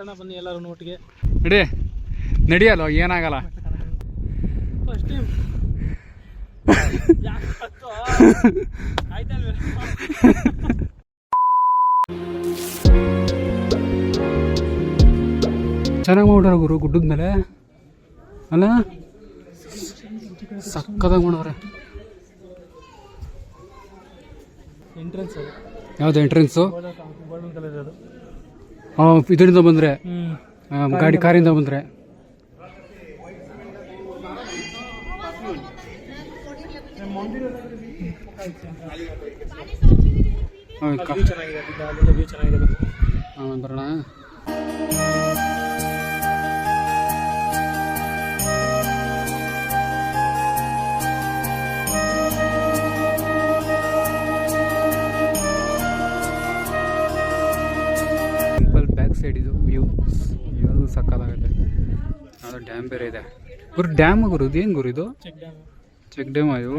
ಹತ್ತಣ ಬನ್ನಿ ಎಲ್ಲರೂ ಒಟ್ಟಿಗೆ ನಡಿಯಲ್ಲ ಏನಾಗಲ್ಲ. ಫಸ್ಟ್ ಟೈಮ್ ಚೆನ್ನಾಗಿ ಮಾಡ್ಯಾರ ಗುರು ಗುಡ್ಡದ ಮೇಲೆ ಅಲ್ಲ, ಸಕ್ಕದಾಗಿ ಮಾಡವ್ರೆ. ಎಂಟ್ರೆನ್ಸ್ ಯಾವ್ದು ಎಂಟ್ರೆನ್ಸು? ಗೋಲ್ಡನ್ ಕಲರ್ ಅದು. ಇದರಿಂದ ಬಂದರೆ ಗಾಡಿ ಕಾರಿಂದ ಬಂದರೆ ಬರೋಣ. ಬ್ಯಾಕ್ ಸೈಡ್ ಇದು ವ್ಯೂ ಅದು ಸಕ್ಕತ್ತಾಗೈತೆ. ಅದು ಡ್ಯಾಮ್ ಬೇರೆ ಇದೆ ಗುರು. ಡ್ಯಾಮ್ ಗುರು ಇದೇನು ಗುರು ಇದು? Check dam. ಇದು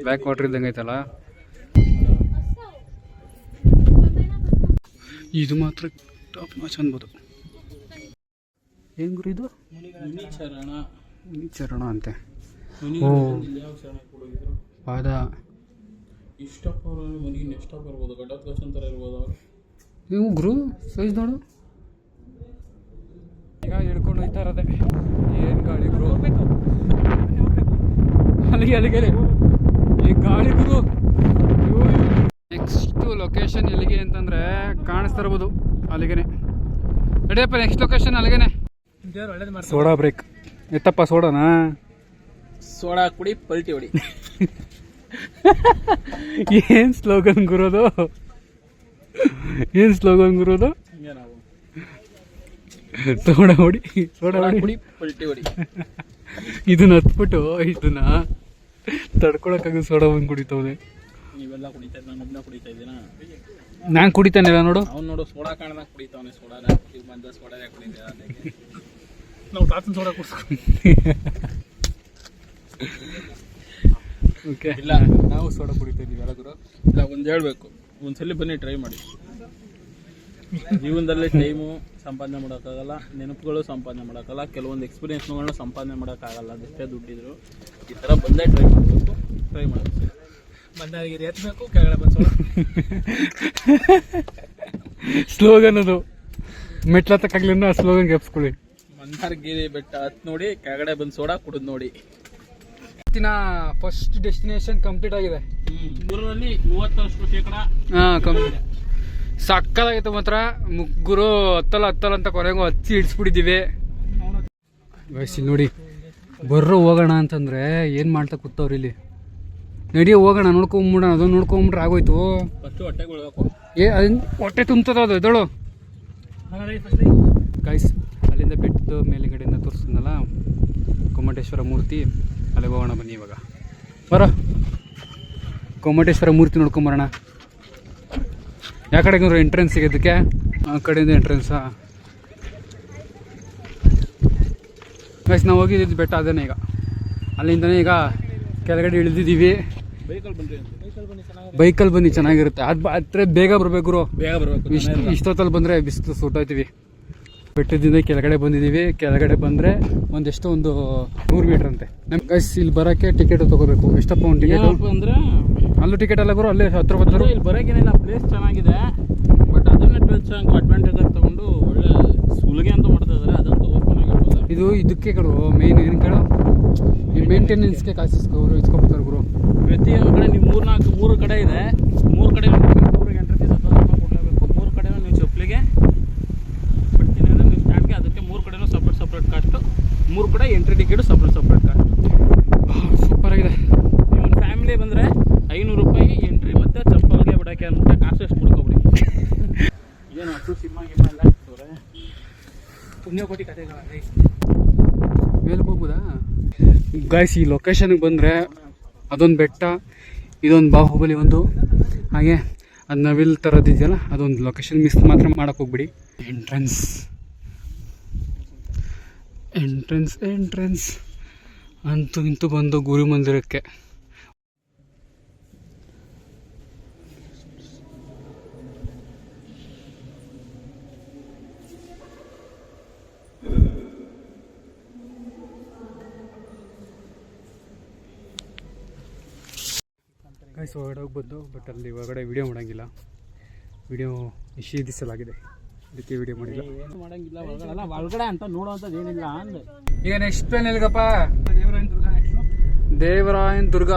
ಬ್ಯಾಕ್ ವಾಟರ್ ಇದ್ದಂಗೆ ಐತಲ್ಲ. ಇದು ಮಾತ್ರ ಟಾಪ್ ಮ್ಯಾಚ್ ಅನ್ಬೋದು. ಏನು ಗುರು ಇದು? ಚರಣ ಅಂತೆ. ಓ ಪಾದ ನೀವು ಗುರು ಸೈಜ್ ನೋಡು. ಈಗ ಹಿಡ್ಕೊಂಡು ಹೋಯ್ತಾ ಇರೋದೆ. ಏನು ಗಾಳಿ ಗುರು, ಅಲ್ಲಿಗೆ ಈ ಗಾಳಿ ಗುರು. ನೆಕ್ಸ್ಟ್ ಲೊಕೇಶನ್ ಎಲ್ಲಿಗೆ ಅಂತಂದರೆ ಕಾಣಿಸ್ತಾ ಇರ್ಬೋದು, ಅಲ್ಲಿಗೆ ನಡಿಯಪ್ಪ. ನೆಕ್ಸ್ಟ್ ಲೊಕೇಶನ್ ಅಲ್ಲಿಗೆ. ಸೋಡಾ ಬ್ರೇಕ್ ಎತ್ತಪ್ಪ. ಸೋಡಾನಾ? ಸೋಡಾ ಕುಡಿ ಪಲ್ಟಿ ಹೊಡಿ. ಏನು ಸ್ಲೋಗನ್ ಗುರೋದು? ಏನು ಸ್ಲೋಗನ್ ಗುರೋದು? ಸೋಡಾ ಹೊಡಿ, ಸೋಡಾ ಹೊಡಿ ಪಲ್ಟಿ ಹೊಡಿ. ಇದನ್ನ ಹತ್ಬಿಟ್ಟು ಇದನ್ನ ತಡ್ಕೊಳಕ್ಕಾಗ ಸೋಡಾ ಬಂದು ಕುಡಿತವ್ರೆ. ನೀವೆಲ್ಲ ಕುಡಿತಾ ಇದ್ದ, ನಾನು ಒಬ್ಬನ ಕುಡಿತಾ ಇದ್ದೀನ. ನಾನು ಕುಡಿತಾನಿಲ್ಲ ನೋಡು. ಅವ್ನು ನೋಡು ಸೋಡಾ ಕಾಣದಾಗ ಕುಡಿತಾವನೆ. ಸೋಡಾ ಬಂದ ಸೋಡಾ ಕುಡಿತಾ ನಾವು ತಾತನ ಸೋಡಾ ಕುಡಿಸ್ಕೊಂಡು. ಓಕೆ, ಇಲ್ಲ ನಾವು ಸೋಡಾ ಕುಡಿತಾ ಇದ್ದೀವಿ ಎಲ್ಲ ಗುರು. ಇಲ್ಲ ಒಂದು ಹೇಳಬೇಕು, ಒಂದ್ಸಲಿ ಬನ್ನಿ ಟ್ರೈ ಮಾಡಿ. ಜೀವನದಲ್ಲಿ ಟೈಮು ಸಂಪಾದನೆ ಮಾಡೋಕ್ಕಾಗಲ್ಲ, ನೆನಪುಗಳು ಸಂಪಾದನೆ ಮಾಡೋಕ್ಕಾಗಲ್ಲ, ಕೆಲವೊಂದು ಎಕ್ಸ್ಪೀರಿಯನ್ಸ್ಗಳನ್ನ ಸಂಪಾದನೆ ಮಾಡೋಕ್ಕಾಗಲ್ಲ. ಅದೆಷ್ಟೇ ದುಡ್ಡಿದ್ರು ಈ ಥರ ಬಂದೇ ಟ್ರೈ ಮಾಡಬೇಕು. ಟ್ರೈ ಮಾಡಬೇಕು, ಬಂದಾಗಿರಿ ಎತ್ತಬೇಕು, ಕೆಳಗಡೆ ಬಂದು ಸ್ಲೋಗನ್ ಅದು. ಮೆಟ್ಲತ್ತಕ್ಕಾಗ್ಲಿಂದ ಆ ಸ್ಲೋಗನ್ ಗೆಪ್ಸ್ಕೊಳ್ಳಿ. ಮಂದಾರಗಿರಿ ಬೆಟ್ಟ ಹತ್ತು ನೋಡಿ, ಕೆಳಗಡೆ ಬಂದು ಸೋಡಾ ಕುಡಿದು ನೋಡಿ. ಫಸ್ಟ್ ಡೆಸ್ಟಿನೇಷನ್ ಕಂಪ್ಲೀಟ್ ಆಗಿದೆ. 30% ಸಕ್ಕದಾಗಿತ್ತು ಮಾತ್ರ. ಮುಗ್ಗುರು ಹತ್ತಲ್ಲ ಅಂತ ಕೊನೆಗೂ ಹಚ್ಚಿ ಇಡ್ಸ್ಬಿಟ್ಟಿದ್ದೀವಿ. ವಯಸ್ಸಿಲ್ ನೋಡಿ, ಬರ್ರೋ ಹೋಗೋಣ ಅಂತಂದ್ರೆ ಏನು ಮಾಡ್ತಾ ಕೂತವ್ರು ಇಲ್ಲಿ. ನಡಿ ಹೋಗೋಣ, ನೋಡ್ಕೊಂಬಿಡೋಣ. ಅದನ್ನು ನೋಡ್ಕೊಂಬಿಟ್ರೆ ಆಗೋಯ್ತು. ಹೊಟ್ಟೆ ತುಂಬ್ತದ ಅದು. ಎದಳು ಗೈಸ್, ಅಲ್ಲಿಂದ ಬೆಟ್ಟದ ಮೇಲುಗಡೆಯಿಂದ ತೋರಿಸಿದ್ನಲ್ಲ ಗೊಮ್ಮಟೇಶ್ವರ ಮೂರ್ತಿ, ಅಲ್ಲಿಗೆ ಹೋಗೋಣ ಬನ್ನಿ. ಇವಾಗ ಬರೋ ಗೊಮ್ಮಟೇಶ್ವರ ಮೂರ್ತಿ ನೋಡ್ಕೊಂಬರೋಣ. ಯಾವ ಕಡೆಗೆ ಎಂಟ್ರೆನ್ಸ್ ಸಿಗೋದಕ್ಕೆ? ಆ ಕಡೆಯಿಂದ ಎಂಟ್ರೆನ್ಸಾ? ಗೈಸ್, ನಾವು ಹೋಗಿದ್ದು ಬೆಟ್ಟ ಅದೇನೆ. ಈಗ ಅಲ್ಲಿಂದನೇ ಈಗ ಕೆಳಗಡೆ ಇಳಿದಿದ್ದೀವಿ. ಬೈಕಲ್ಲಿ ಬನ್ನಿ, ಚೆನ್ನಾಗಿರುತ್ತೆ. ಅದು ಹತ್ರ ಬೇಗ ಬರಬೇಕು. ಇಷ್ಟೊತ್ತಲ್ಲಿ ಬಂದರೆ ಬಿಸಿಲು ಸುಟ್ಟೋಯ್ತೀವಿ. ಬೆಟ್ಟದಿಂದ ಕೆಳಗಡೆ ಬಂದಿದ್ದೀವಿ. ಕೆಳಗಡೆ ಬಂದರೆ ಒಂದು 100 ಮೀಟ್ರ್ ಅಂತೆ. ನಮ್ಗೆ ಗೈಸ್ ಇಲ್ಲಿ ಬರೋಕ್ಕೆ ಟಿಕೆಟ್ ತೊಗೋಬೇಕು. ಎಷ್ಟಪ್ಪ ಒಂದು ಟಿಕೆಟ್ ಅಂದರೆ? ಅಲ್ಲೂ ಟಿಕೆಟ್ ಎಲ್ಲ ಗುರು, ಅಲ್ಲೇ 10 ರೂಪಾಯಿ. ಇಲ್ಲಿ ಬರೋಕ್ಕೇನಿಲ್ಲ, ಪ್ಲೇಸ್ ಚೆನ್ನಾಗಿದೆ. ಬಟ್ ಅದನ್ನೇ ಅಡ್ವಾಂಟೇಜ್ ಆಗಿ ತೊಗೊಂಡು ಒಳ್ಳೆ ಸುಲಿಗೆ ಅಂತ ಮಾಡ್ತಾ ಇದ್ದಾರೆ. ಅದನ್ನು ಓಪನ್ ಆಗಿರ್ಬೋದು. ಇದು ಇದಕ್ಕೆ ಕಡು ಮೇನ್ ಏನು ಕೇಳು, ಈ ಮೇಂಟೆನೆನ್ಸ್ಗೆ ಕಾಸು ಇಸ್ಕೊಬಿಡ್ತಾರೆ ಗುರು. ಪ್ರತಿಯೊಂದು ಕಡೆ ನೀವು 3 ಕಡೆ ಇದೆ. 3 ಕಡೆ ಒಬ್ಬರಿಗೆ ಎಂಟ್ರಿ ಫೀಸ್ 10 ರೂಪಾಯಿ ಕೊಡಲೇಬೇಕು. 3 ಕಡೆ ನೀವು ಚಪ್ಪಲಿಗೆ ಬಿಡ್ತೀನಿ ಅಂದರೆ ನೀವು ಸ್ಟ್ಯಾಂಡ್ಗೆ, ಅದಕ್ಕೆ 3 ಕಡೆನೂ ಸಪ್ರೇಟ್ ಕಾಸ್ಟು. 3 ಕಡೆ entry ticket separate cost. Super ಆಗಿದೆ. ನೀವು ಒಂದು ಫ್ಯಾಮಿಲಿ ಬಂದರೆ 500 ರೂಪಾಯಿ ಎಂಟ್ರಿ ಮತ್ತು ಚಪ್ಪಲ್ಗೆ ಬಿಡೋಕ್ಕೆ ಅಂದ್ಬಿಟ್ಟು ಕಾಸು ಎಷ್ಟು ಬಿಡ್ಕೊಬಿಡಿ. ಏನು ಹಸು ಸಿನಿಮಾ ಎಲ್ಲ ಇರ್ತವ್ರೆ. ಪುಣ್ಯಕೋಟಿ ಕಥೆಗಳ ಮೇಲ್ಗೆ ಹೋಗ್ಬೋದಾ ಗಾಯ್ಸ್? ಈ ಲೊಕೇಶನ್ಗೆ ಬಂದರೆ ಅದೊಂದು ಬೆಟ್ಟ, ಇದೊಂದು ಬಾಹುಬಲಿ ಒಂದು, ಹಾಗೆ ಅದು ನವಿಲ್ ಥರದ್ದು ಇದೆಯಲ್ಲ, ಅದೊಂದು ಲೊಕೇಶನ್ ಮಿಸ್ ಮಾತ್ರ ಮಾಡೋಕ್ಕೆ ಹೋಗ್ಬಿಡಿ. ಎಂಟ್ರೆನ್ಸ್ ಅಂತೂ ಇಂತೂ ಬಂದು ಗುರು ಮಂದಿರಕ್ಕೆ. ಗೈಸ್ ಹೊರಗಡೆ ಹೋಗಿ ಬಂದು, ಬಟ್ ಅಲ್ಲಿ ಹೊರಗಡೆ ವಿಡಿಯೋ ಮಾಡೋಂಗಿಲ್ಲ, ವಿಡಿಯೋ ನಿಷೇಧಿಸಲಾಗಿದೆ, ಅದಕ್ಕೆ ವಿಡಿಯೋ ಮಾಡಿಲ್ಲ. ಏನು ಮಾಡೋಂಗಿಲ್ಲ ಒಳಗಡೆ, ಒಳಗಡೆ ಅಂತ ನೋಡೋವಂಥದ್ದು ಏನಿಲ್ಲ ಅಂದೆ. ಈಗ ನೆಕ್ಸ್ಟ್ ಪ್ಲಾನ್ ಎಲ್ಲಿಗಪ್ಪ? ದೇವರಾಯನ ದುರ್ಗ ನೆಕ್ಸ್ಟು. ದೇವರಾಯನ ದುರ್ಗ.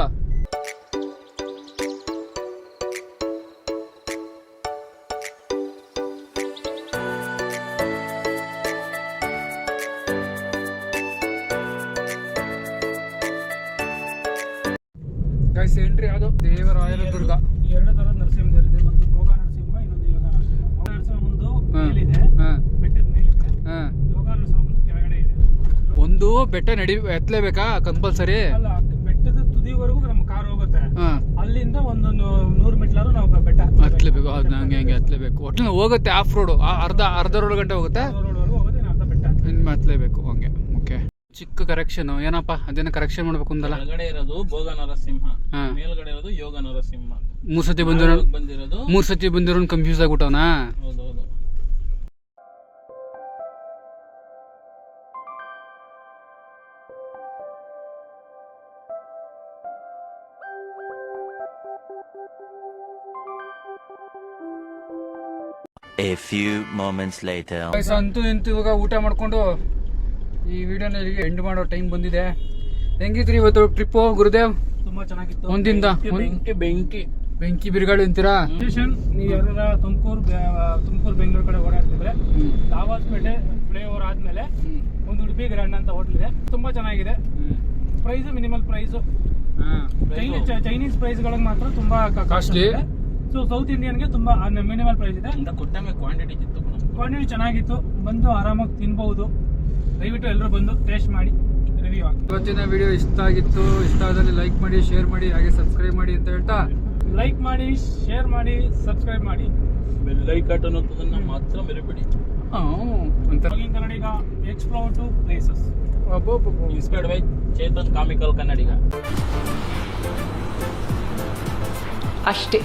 ಗೈಸ್ ಎಂಟ್ರಿ ಯಾವುದು? ದೇವರಾಯನ ದುರ್ಗ. ಎರಡು ಥರದ ನರಸಿಂಹದೇವರಿದೆ, ಒಂದು ಭೋಗ ನರಸಿಂಹ, ಇನ್ನೊಂದು ಯೋಗ ನರಸಿಂಹ. ಭೋಗ ನರಸಿಂಹ ಒಂದು ಮೇಲಿದೆ, ಹಾಂ ಬೆಟ್ಟದ ಮೇಲಿದೆ. ಹಾಂ. ಯೋಗ ನರಸಿಂಹ ಒಂದು ಕೆಳಗಡೆ ಇದೆ. ಒಂದು ಬೆಟ್ಟ ಎತ್ತಲೇಬೇಕಾ ಕಂಪಲ್ಸರಿ? ಅಲ್ಲ, ಬೆಟ್ಟದ ತುದಿವರೆಗೂ ನಮ್ಮ ಕಾರ್ ಹೋಗುತ್ತೆ. ಹಾಂ. ಅಲ್ಲಿಂದ ಒಂದು 100 ಮೆಟ್ಲಾರು ನಾವು ಬೆಟ್ಟ ಹತ್ಲೇಬೇಕು. ಹೌದು, ಹಂಗೆ ಹತ್ಲೇಬೇಕು. ಒಟ್ಟು ಹೋಗುತ್ತೆ ಆಫ್ ರೋಡು, ಅರ್ಧ ರೋಡ್ ಗಂಟೆ ಹೋಗುತ್ತೆ, ರೋಡ್ವರೆಗೂ ಹೋಗುತ್ತೆ, ಇನ್ನು ಅರ್ಧ ಬೆಟ್ಟ. ಇನ್ನು ಹತ್ಲೇಬೇಕು. ಹಂಗೆ ಓಕೆ. ಚಿಕ್ಕ ಕರೆಕ್ಷನ್ ಏನಪ್ಪ, ಅದೇನೋ ಕರೆಕ್ಷನ್ ಮಾಡ್ಬೇಕು ಅಂದಲ್ಲ. ಕೆಳಗಡೆ ಇರೋದು ಭೋಗ ನರಸಿಂಹ, ಹಾ. ಮೇಲ್ಗಡೆ ಇರೋದು ಯೋಗ ನರಸಿಂಹ. ಮೂರು ಸತಿ ಬಂದಿರೋ ಕನ್ಫ್ಯೂಸ್ ಆಗ್ಬಿಟ್ಟವನಾ? ಹೌದೌದು. A few moments later. ಅಂತೂ ಇಂತೂ ಇವಾಗ ಊಟ ಮಾಡ್ಕೊಂಡು ಈ ವಿಡಿಯೋನ ಇಲ್ಲಿಗೆ ಎಂಡ್ ಮಾಡೋ ಟೈಮ್ ಬಂದಿದೆ. ಹೆಂಗಿದ್ರಿ ಇವತ್ತು ಟ್ರಿಪ್ಪು ಗುರುದೇವ್? ತುಂಬಾ ಚೆನ್ನಾಗಿತ್ತು. ಒಂದಿಂದ ಬೆಂಕಿ ಬಿರುಗಾಳಿ ಅಂತೀರಾ? ನೀವು ಯಾರ ತುಮಕೂರು ಬೆಂಗಳೂರು ಕಡೆ ಓಡಾಡ್ತಿದ್ರೆ ದಾವಾಸ್ಪೇಟೆ ಫ್ಲೈಓವರ್ ಆದ್ಮೇಲೆ ಒಂದು ಉಡುಪಿ ಗ್ರ್ಯಾಂಡ್ ಅಂತ ಹೋಟ್ಲ್ ಇದೆ, ತುಂಬಾ ಚೆನ್ನಾಗಿದೆ. Price minimal price, Chinese price ಗಳಿಗೆ ಮಾತ್ರ ತುಂಬಾ ಕಾಸ್ಟ್ಲಿ. ಸೊ ಸೌತ್ ಇಂಡಿಯನ್ಗೆ ತುಂಬಾ ಮಿನಿಮಲ್ ಪ್ರೈಸ್ ಇದೆ. ಕ್ವಾಂಟಿಟಿ ಚೆನ್ನಾಗಿತ್ತು, ಬಂದು ಆರಾಮಾಗಿ ತಿನ್ಬಹುದು. ದಯವಿಟ್ಟು ಎಲ್ಲರೂ ಬಂದು ಟೇಸ್ಟ್ ಮಾಡಿ ರಿವ್ಯೂ ಆಗಿ. ಇವತ್ತಿನ ವಿಡಿಯೋ ಇಷ್ಟ ಆದಲ್ಲಿ ಲೈಕ್ ಮಾಡಿ, ಶೇರ್ ಮಾಡಿ, ಹಾಗೆ ಸಬ್ಸ್ಕ್ರೈಬ್ ಮಾಡಿ ಅಂತ ಹೇಳ್ತಾ, ಲೈಕ್ ಮಾಡಿ, ಶೇರ್ ಮಾಡಿ, ಸಬ್ಸ್ಕ್ರೈಬ್ ಮಾಡಿ, ಬೆಲ್ ಐಕಾನ್ ಅನ್ನೋದನ್ನ ಮಾತ್ರ ಮರಿಬೇಡಿ. Kannadiga explore to places, inspired by Chetan comical Kannadiga. ಅಷ್ಟೇ.